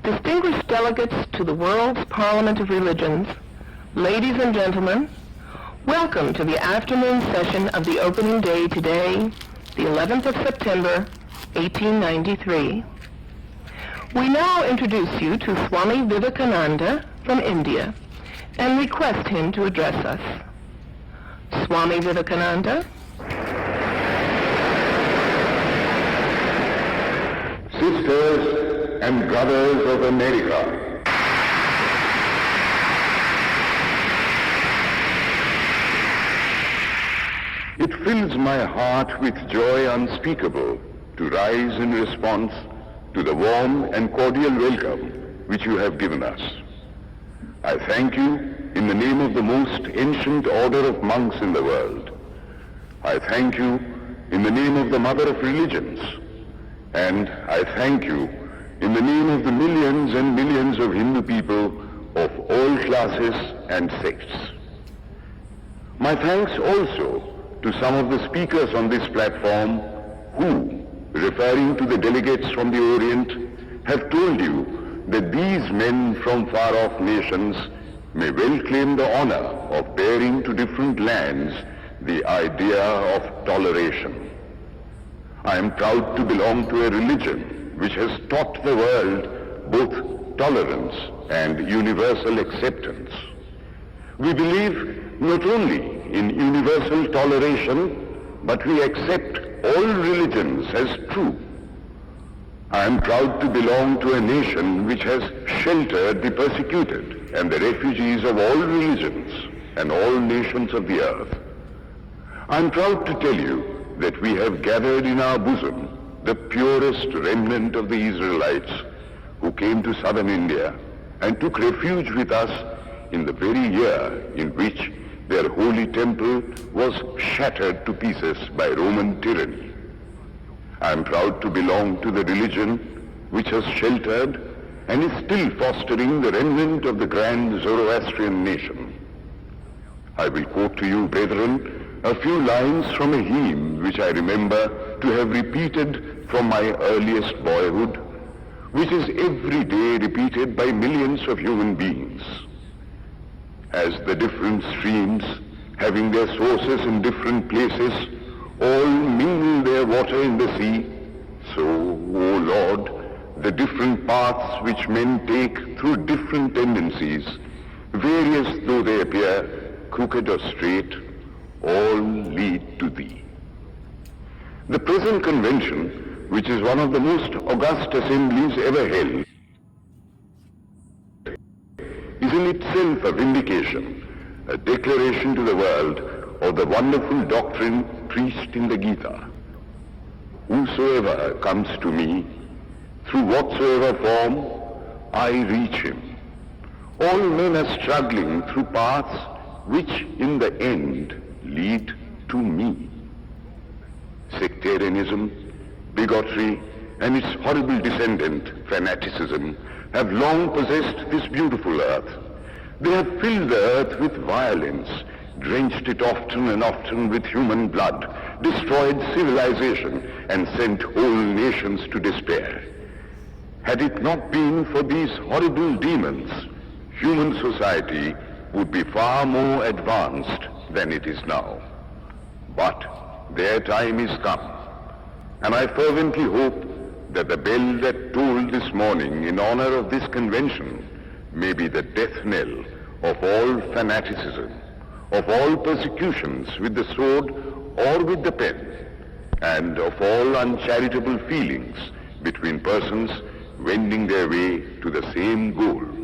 Distinguished delegates to the World's Parliament of Religions, ladies and gentlemen, welcome to the afternoon session of the opening day today, the 11th of September, 1893. We now introduce you to Swami Vivekananda from India and request him to address us. Swami Vivekananda. Sisters and brothers of America, it fills my heart with joy unspeakable to rise in response to the warm and cordial welcome which you have given us. I thank you in the name of the most ancient order of monks in the world. I thank you in the name of the Mother of Religions. And I thank you in the name of the millions and millions of Hindu people of all classes and sects. My thanks also to some of the speakers on this platform who, referring to the delegates from the Orient, have told you that these men from far-off nations may well claim the honor of bearing to different lands the idea of toleration. I am proud to belong to a religion which has taught the world both tolerance and universal acceptance. We believe not only in universal toleration, but we accept all religions as true. I am proud to belong to a nation which has sheltered the persecuted and the refugees of all religions and all nations of the earth. I am proud to tell you that we have gathered in our bosom the purest remnant of the Israelites who came to southern India and took refuge with us in the very year in which their holy temple was shattered to pieces by Roman tyranny. I am proud to belong to the religion which has sheltered and is still fostering the remnant of the grand Zoroastrian nation. I will quote to you, brethren, a few lines from a hymn which I remember to have repeated from my earliest boyhood, which is every day repeated by millions of human beings. As the different streams, having their sources in different places, all mingle their water in the sea, so, O Lord, the different paths which men take through different tendencies, various though they appear, crooked or straight, all lead to Thee. The present convention, which is one of the most august assemblies ever held, is in itself a vindication, a declaration to the world of the wonderful doctrine preached in the Gita. Whosoever comes to me, through whatsoever form, I reach him. All men are struggling through paths which in the end lead to me. Sectarianism, bigotry, and its horrible descendant, fanaticism, have long possessed this beautiful earth. They have filled the earth with violence, drenched it often and often with human blood, destroyed civilization, and sent whole nations to despair. Had it not been for these horrible demons, human society would be far more advanced than it is now. But their time is come, and I fervently hope that the bell that tolled this morning in honor of this convention may be the death knell of all fanaticism, of all persecutions with the sword or with the pen, and of all uncharitable feelings between persons wending their way to the same goal.